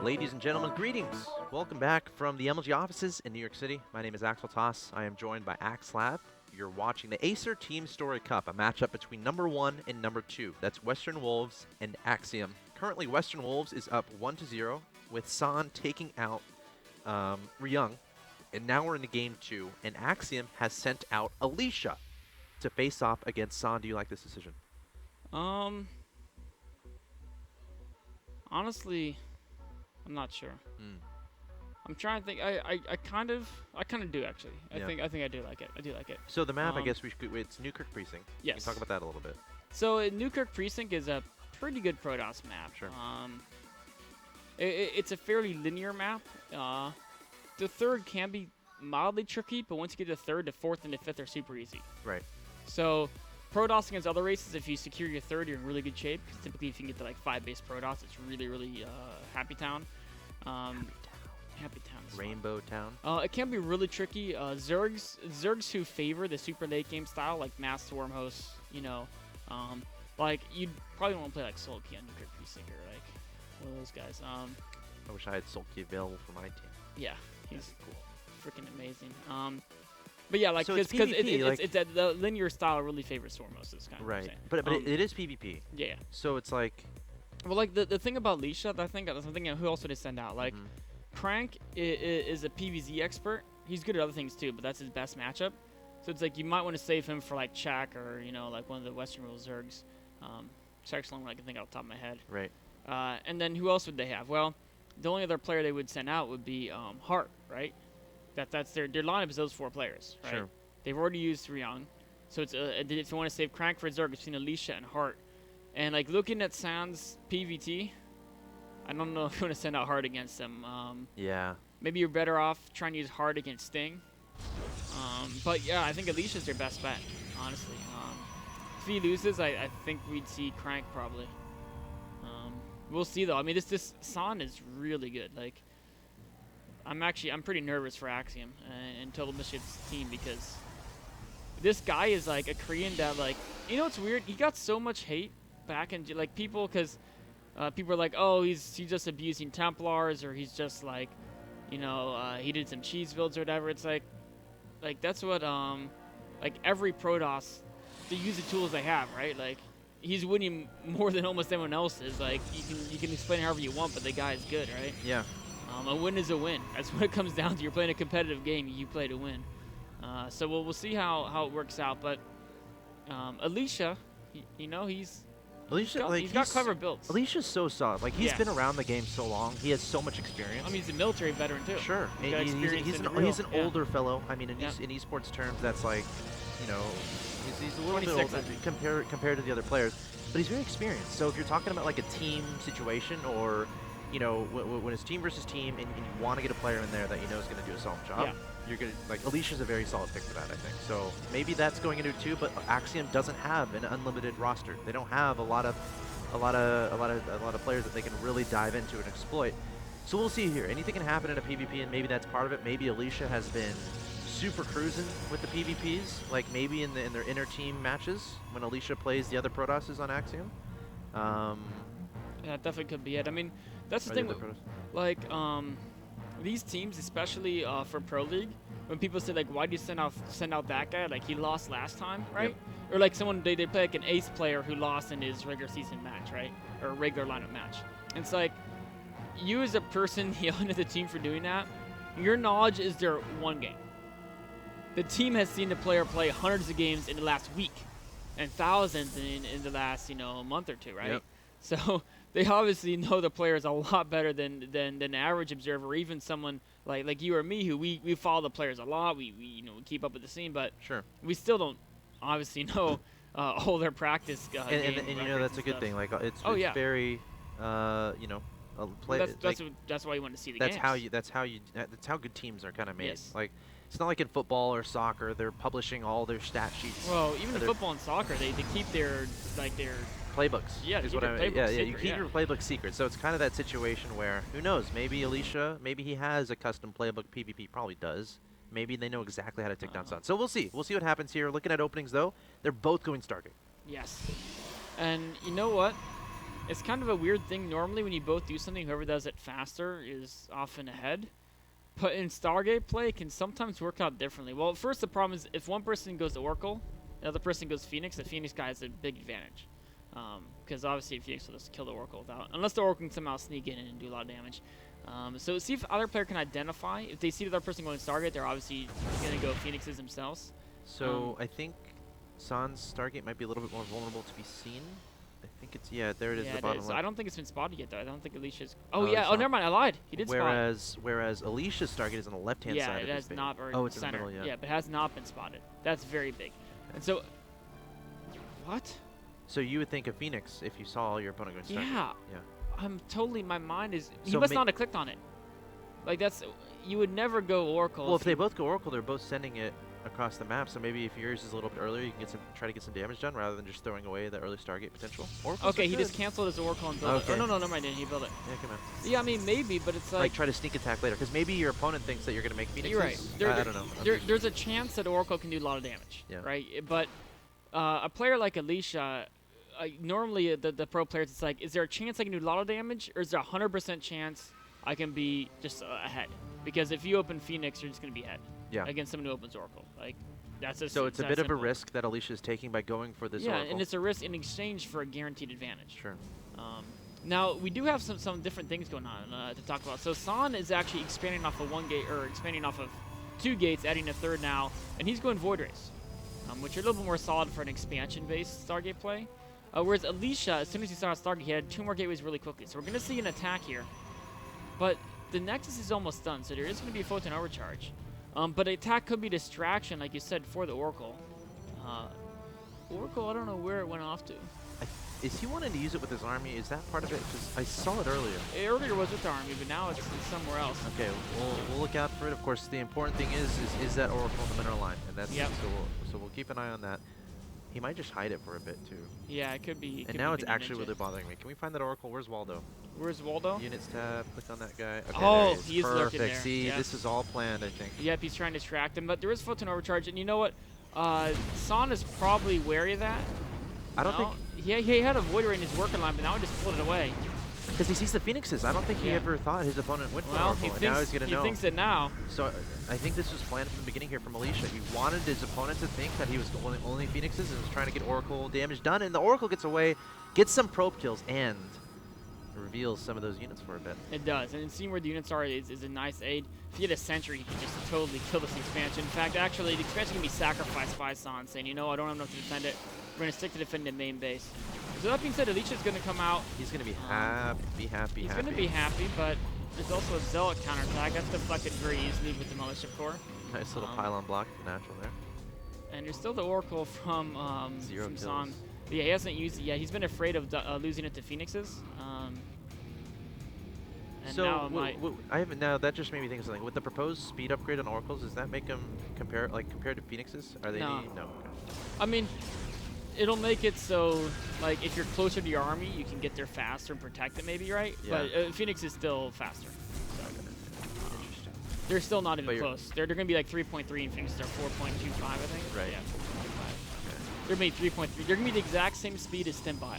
Ladies and gentlemen, greetings. Welcome back from the MLG offices in New York City. My name is Axel Toss. I am joined by AxLab. You're watching the Acer TeamStory Cup, a matchup between number 1 and number 2. That's Western Wolves and Axiom. Currently, Western Wolves is up 1-0 with San taking out Ryung. And now we're into game 2, and Axiom has sent out Alicia to face off against San. Do you like this decision? Honestly, I'm not sure. Mm. I'm trying to think. I kind of do actually. Yeah. I think I do like it. I do like it. So the map, I guess it's Newkirk Precinct. Yes. We can talk about that a little bit. So Newkirk Precinct is a pretty good Protoss map. Sure. It's a fairly linear map. The third can be mildly tricky, but once you get to the third, the fourth, and the fifth are super easy. Right. So Protoss against other races, if you secure your third, you're in really good shape. Because typically, if you can get to like 5 base Protoss, it's really Happy Town. Happy Town. Rainbow Town. It can be really tricky. Zergs who favor the super late game style, like Mass Swarm Hosts, like you'd probably want to play like Sulky on Newkirk Precinct or like one of those guys. I wish I had Sulky available for my team. Yeah, he's cool. Freaking amazing. But yeah, like So because PvP, it's that the linear style really favors Swarm Hosts. Is kind of Right, what I'm saying. but it is PvP. Yeah. So it's like. Well, like the thing about Alicia, I think something who else would they send out? Like Crank is a PvZ expert. He's good at other things too, but that's his best matchup. So it's like you might want to save him for like Chak or like one of the Western Rules Zergs. Chak's the only one I can think off the top of my head. Right. And then who else would they have? Well, the only other player they would send out would be Hart, right? That's their lineup is those 4 players, right? Sure. They've already used Ryung, so it's if you want to save Crank for Zerg between Alicia and Hart. And like looking at Sans PVT, I don't know if you want to send out Hart against them. Yeah. Maybe you're better off trying to use Hart against Sting. But yeah, I think Alicia's their best bet, honestly. If he loses, I think we'd see Crank probably. We'll see though. I mean, this San is really good. Like, I'm pretty nervous for Axiom and Total Mischief's team because this guy is like a Korean that like, it's weird. He got so much hate back in like people because people are like, oh, he's just abusing Templars or he's just like, he did some cheese builds or whatever. It's like that's what like every Protoss, they use the tools they have, right? Like he's winning more than almost anyone else is. Like you can explain it however you want, but the guy is good, right? Yeah. A win is a win. That's what it comes down to. You're playing a competitive game. You play to win. So we'll see how it works out. But Alicia, he's got clever builds. Alicia's so solid. Like he's been around the game so long. He has so much experience. I mean, he's a military veteran too. Sure. He's an older fellow. I mean, in esports terms, that's like, he's a little bit older compared to the other players, but he's very experienced. So if you're talking about like a team situation or when it's team versus team and you want to get a player in there that is going to do a solid job, you're going to like Alicia's a very solid pick for that, I think. So maybe that's going into it too, but Axiom doesn't have an unlimited roster. They don't have a lot of players that they can really dive into and exploit. So we'll see here. Anything can happen in a PvP, and maybe that's part of it. Maybe Alicia has been super cruising with the PvPs, like maybe in their inner team matches when Alicia plays the other Protosses on Axiom. Yeah, definitely could be it. I mean, that's the thing with, like, these teams, especially for Pro League, when people say, like, why do you send out that guy? Like, he lost last time, right? Yep. Or, like, they play, like, an ace player who lost in his regular season match, right? Or a regular lineup match. And it's like, you as a person yelling at the team for doing that, your knowledge is their one game. The team has seen the player play hundreds of games in the last week and thousands in the last, month or two, right? Yep. So they obviously know the players a lot better than the average observer, or even someone like you or me, who we follow the players a lot. We keep up with the scene, but we still don't obviously know all their practice. And that's a good thing. Like it's very that's why you want to see the games. That's how good teams are kind of made. Yes. Like it's not like in football or soccer they're publishing all their stat sheets. Well, even in football and soccer, they keep their playbooks. Yeah, is what you keep your playbook secret. So it's kind of that situation where, who knows, maybe Alicia, maybe he has a custom playbook. PvP probably does. Maybe they know exactly how to take down Sun. So we'll see. We'll see what happens here. Looking at openings, though, they're both going Stargate. Yes. And you know what? it's kind of a weird thing. Normally, when you both do something, whoever does it faster is often ahead. But in Stargate play, it can sometimes work out differently. Well, first, the problem is if one person goes Oracle, the other person goes Phoenix, the Phoenix guy has a big advantage. Because obviously, Phoenix will just kill the Oracle without, unless the Oracle can somehow sneak in and do a lot of damage. So see if other player can identify. If they see the other person going Stargate, they're obviously going to go Phoenixes themselves. So I think San's Stargate might be a little bit more vulnerable to be seen. I think it's, yeah, there it is, Yeah, the bottom is. left. I don't think it's been spotted yet, though. I don't think Alicia's... Oh, Oh, yeah. it's Oh, not. never mind. I lied. He did spot. Whereas Alicia's Stargate is on the left-hand Yeah, side it of has his not, base. or Oh, it's center. in the middle, yeah. But it has not been spotted. That's very big. Okay. And so... What? So you would think of Phoenix if you saw your opponent going Stargate. Yeah. Yeah. I'm totally... My mind is... He So must not have clicked on it. Like, that's... You would never go Oracle. Well, if they both go Oracle, they're both sending it across the map. So maybe if yours is a little bit earlier, you can get try to get some damage done rather than just throwing away the early Stargate potential. Oracles Okay, are he good. just canceled his Oracle and built it. Okay. Oh, no, never mind. He built it. Yeah, come on. Yeah, I mean, maybe, but it's Like like... try to sneak attack later, because maybe your opponent thinks that you're going to make Phoenixes. You're right. I don't know. There's a chance that Oracle can do a lot of damage, Yeah. right? But a player like Alicia, normally the pro players, it's like, is there a chance I can do a lot of damage, or is there a 100% chance I can be just ahead? Because if you open Phoenix, you're just going to be ahead against someone who opens Oracle. Like, that's just So it's a that bit of a simple. risk that Alicia is taking by going for this Yeah, Oracle. and it's a risk in exchange for a guaranteed advantage. Sure. Now, we do have some different things going on to talk about. So San is actually expanding off of one gate, or expanding off of 2 gates, adding a 3rd now, and he's going Void Rays, which are a little bit more solid for an expansion-based Stargate play. Whereas Alicia, as soon as he started Stargate, he had 2 more gateways really quickly. So we're going to see an attack here. But the Nexus is almost done, so there is going to be a Photon Overcharge. But the attack could be distraction, like you said, for the Oracle. Oracle, I don't know where it went off to. Is he wanting to use it with his army? Is that part of it? Because I saw it earlier. Earlier was with the army, but now it's somewhere else. Okay, we'll look out for it. Of course, the important thing is that Oracle in the mineral line, and that's so we'll keep an eye on that. He might just hide it for a bit too. Yeah, it could be. And now it's actually really bothering me. Can we find that Oracle? Where's Waldo? Where's Waldo? Units tab. Click on that guy. Okay, Oh, there he is. he's lurking Perfect. there. See, Yep. this is all planned, I think. Yep, he's trying to distract him, but there is Photon Overcharge, and you know what? San is probably wary of that. I don't think he had a Void Ray in his working line, but now he just pulled it away. because he sees the Phoenixes. I don't think he ever thought his opponent went for Well, Oracle, and now he's gonna know. he thinks it now. So I think this was planned from the beginning here from Alicia. He wanted his opponent to think that he was only Phoenixes and was trying to get Oracle damage done, and the Oracle gets away, gets some probe kills, and reveals some of those units for a bit. It does, and seeing where the units are is a nice aid. If you had a Sentry, he could just totally kill this expansion. In fact, actually, the expansion can be sacrificed by San, saying, you know, I don't have enough to defend it. We're going to stick to defending the main base. So that being said, Alicia's going to come out. He's going to be happy. He's going to be happy, but there's also a Zealot counterattack. That's deflected very easily with the Militia Corps. Nice little pylon block, natural there. And there's still the Oracle from Zero kills. San. But yeah, he hasn't used it yet. He's been afraid of losing it to Phoenixes. And So now I haven't. Now that just made me think of something. With the proposed speed upgrade on Oracles, does that make them compared to Phoenixes? Are they? No. No. I mean, it'll make it so, like, if you're closer to your army, you can get there faster and protect it, maybe, right? Yeah. But Phoenix is still faster. So, Interesting. they're still not even But close. They're going to be like 3.3, and Phoenix are 4.25, I think. Right. Yeah, 4.25. They're going to be 3.3. They're going to be the exact same speed as Stim Bio.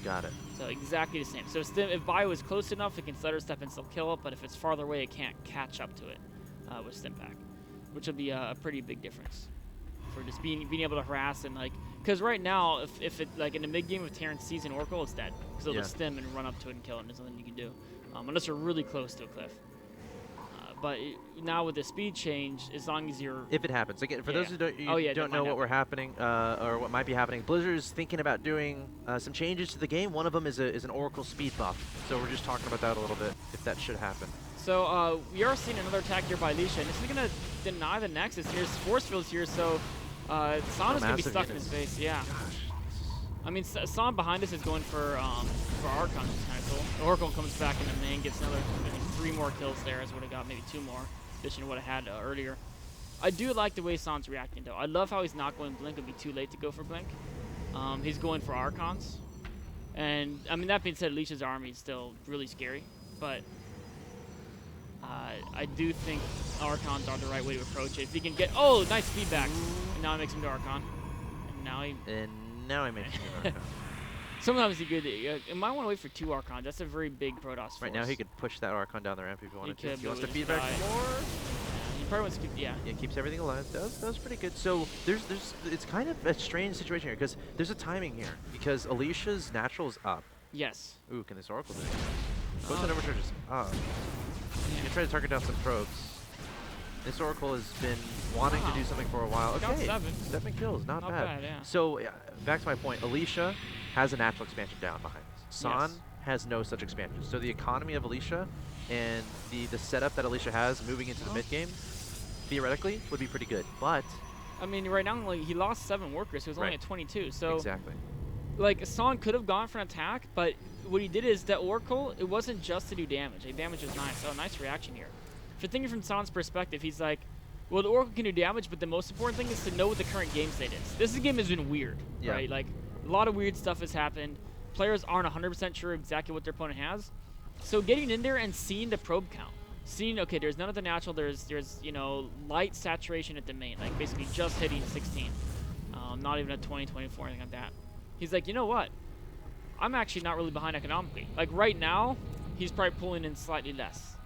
Got it. So exactly the same. So if Bio is close enough, it can stutter step and still kill it, but if it's farther away, it can't catch up to it with Stim Pack, which will be a pretty big difference for just being able to harass and, like, because right now, if it, like, in the mid game of Terran Season Oracle, it's dead, because it'll just stim and run up to it and kill it, and there's nothing you can do, unless you're really close to a cliff. But now with the speed change, as long as you're... If it happens. Again, for those who don't know what or what might be happening, Blizzard is thinking about doing some changes to the game. One of them is an Oracle speed buff. So we're just talking about that a little bit, if that should happen. So we are seeing another attack here by Alicia, and this is going to deny the Nexus. There's force fields here, so San is going to be stuck in his base. Yeah. Gosh. I mean, San behind us is going for Archon, which is kind of cool. Oracle comes back in the main, gets another 3 more kills there, as would have got maybe 2 more, addition to what I had earlier. I do like the way San's reacting, though. I love how he's not going Blink. It'd be too late to go for Blink. He's going for Archons. And, I mean, that being said, Alicia's army is still really scary. But I do think Archons are the right way to approach it. If he can get... Oh, nice feedback. And now it makes him to Archon. And now he... And now I mentioned it. Sometimes he could. You might want to wait for 2 Archons. That's a very big Protoss force. Right now he could push that Archon down the ramp if he wanted to. could, He wants but to we feedback just die. more. He probably wants to keep. Yeah. Yeah, keeps everything alive. That was pretty good. So it's kind of a strange situation here because there's a timing here because Alicia's natural is up. Yes. Ooh, can this Oracle do it? Potion overcharge is up. You can try to target down some probes. This Oracle has been wanting to do something for a while. Got Okay, 7 kills, not bad. yeah. So back to my point, Alicia has a natural expansion down behind this. San has no such expansion. So the economy of Alicia and the setup that Alicia has moving into the mid game, theoretically, would be pretty good. But I mean, right now, like, he lost 7 workers. He was only at 22. So exactly. like, San could have gone for an attack, but what he did is that Oracle, it wasn't just to do damage. The damage was nice. Oh, nice reaction here. If you're thinking from San's perspective, he's like, well, the Oracle can do damage, but the most important thing is to know what the current game state is. This game has been weird, right? Like, a lot of weird stuff has happened. Players aren't 100% sure exactly what their opponent has. So getting in there and seeing the probe count, seeing, okay, there's none of the natural, there's you know, light saturation at the main, like basically just hitting 16. Not even a 20, 24, anything like that. He's like, you know what? I'm actually not really behind economically. Like right now, he's probably pulling in slightly less,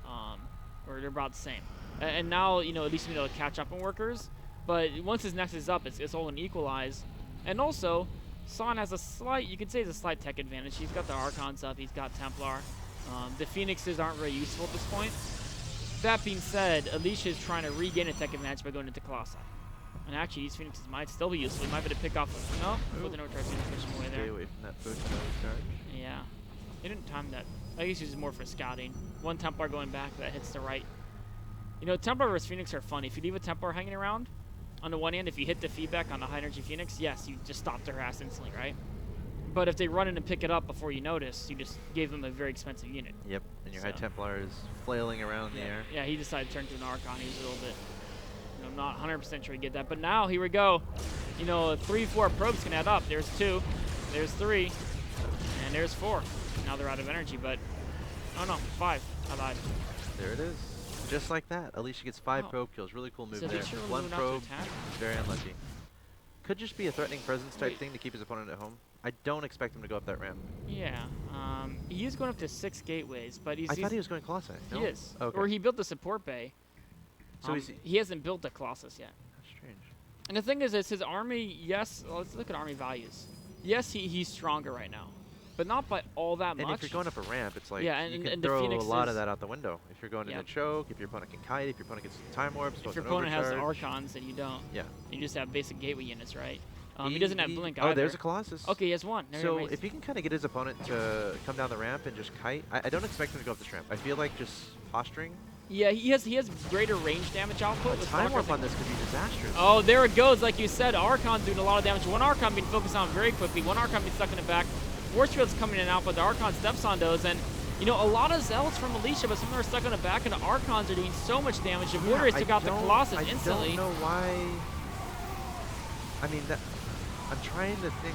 or they're about the same. And now, you know, at least he'll catch up on workers. But once his next is up, it's all going to equalize. And also, San has a slight, you could say, it's a slight tech advantage. He's got the Archons up, he's got Templar. The Phoenixes aren't very useful at this point. That being said, Alicia is trying to regain a tech advantage by going into Colossi. And actually, these Phoenixes might still be useful. He might be able to pick off. No, with the no charge, push him away there. Stay away from that push, no charge. Yeah, he didn't time that. I guess he was more for scouting. One Templar going back that hits the right. You know, Templar versus Phoenix are fun. If you leave a Templar hanging around, on the one hand, if you hit the feedback on the high energy Phoenix, yes, you just stop the harass instantly, right? But if they run in and pick it up before you notice, you just gave them a very expensive unit. Yep, and your High Templar is flailing around in the air. Yeah, he decided to turn to an Archon. He was a little bit, you know, not 100% sure he get that. But now, here we go. You know, 3, 4 probes can add up. There's 2, there's 3, and there's 4. Now they're out of energy, but, oh no, 5. I lied. There it is. Just like that. Alicia gets 5 probe kills. Really cool move so there. Really One probe, very unlucky. Could just be a threatening presence type thing to keep his opponent at home. I don't expect him to go up that ramp. Yeah. He is going up to 6 gateways, but I thought he was going Colossi. No? He is. Okay. Or he built the support bay. So he hasn't built the Colossus yet. That's strange. And the thing is, his army, yes, well, let's look at army values. Yes, he's stronger right now, but not by all that much. And if you're going up a ramp, it's like, yeah, you can and throw the Phoenix a lot of that out the window. If you're going in a choke, if your opponent can kite, if your opponent gets time warps, if your opponent has the Archons and you don't, you just have basic gateway units, right? He doesn't have Blink either. Oh, there's a Colossus. Okay, he has 1. So if he can kind of get his opponent to come down the ramp and just kite, I don't expect him to go up this ramp. I feel like just posturing. Yeah, he has greater range damage output. Time warp on this could be disastrous. Oh, there it goes. Like you said, Archon's doing a lot of damage. One Archon being focused on very quickly. One Archon being stuck in the back. Force field's coming in and out, but the Archon steps on those. And, you know, a lot of Zealots from Alicia, but some of them are stuck on the back, and the Archons are doing so much damage. The Void Rays took out the Colossus instantly. I don't know why. I mean, I'm trying to think.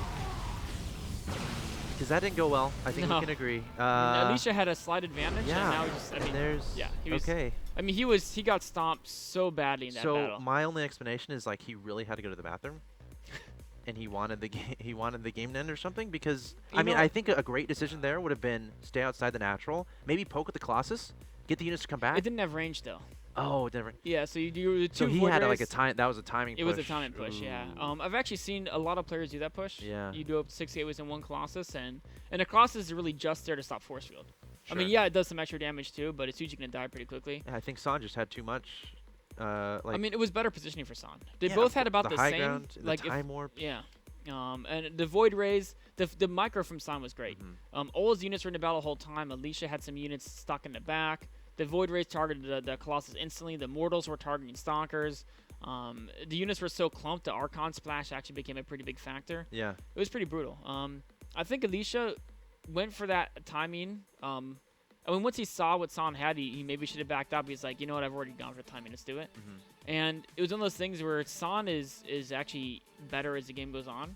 Because that didn't go well. I think we can agree. Alicia had a slight advantage. Yeah. And now he just, I mean, he was, okay. I mean, he got stomped so badly in that battle. So my only explanation is like he really had to go to the bathroom, and he wanted the game to end or something. Because I mean, I think a great decision there would have been stay outside the natural, maybe poke with the Colossus, get the units to come back. It didn't have range though. Oh, different. Yeah, so you do the 2 So he had like a time. That was a timing push. It was a timing push, yeah. I've actually seen a lot of players do that push. Yeah. You do up 6 gateways in 1 Colossus, and the Colossus is really just there to stop force field. Sure. I mean, yeah, it does some extra damage too, but it's usually gonna die pretty quickly. Yeah, I think San just had too much. I mean, it was better positioning for San. They yeah, both had about the high same. Ground, like the time warp. Yeah. And the Void Rays, the micro from San was great. All his units were in the battle the whole time. Alicia had some units stuck in the back. The Void Rays targeted the Colossus instantly. The Mortals were targeting Stalkers. The units were so clumped, the Archon splash actually became a pretty big factor. Yeah. It was pretty brutal. I think Alicia went for that timing. I mean, once he saw what San had, he maybe should have backed up. He's like, you know what, I've already gone for timing, let's do it. And it was one of those things where San is actually better as the game goes on.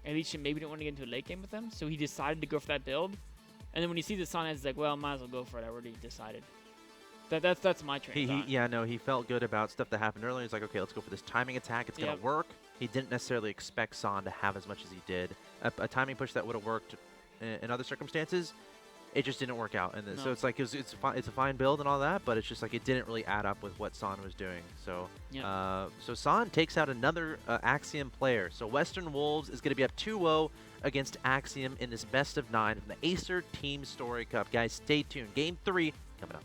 Alicia maybe didn't want to get into a late game with him, so he decided to go for that build. And then when he sees that San has, he's like, well, might as well go for it. I already decided. That's my train of thought. He felt good about stuff that happened earlier. He's like, okay, let's go for this timing attack. It's going to work. He didn't necessarily expect San to have as much as he did. A timing push that would have worked in other circumstances, it just didn't work out. And No. so it's like it's a fine build and all that, but it's just like it didn't really add up with what San was doing. So so San takes out another Axiom player. So Western Wolves is going to be up 2-0 against Axiom in this best of 9 from the Acer Team Story Cup. Guys, stay tuned. Game 3 coming up.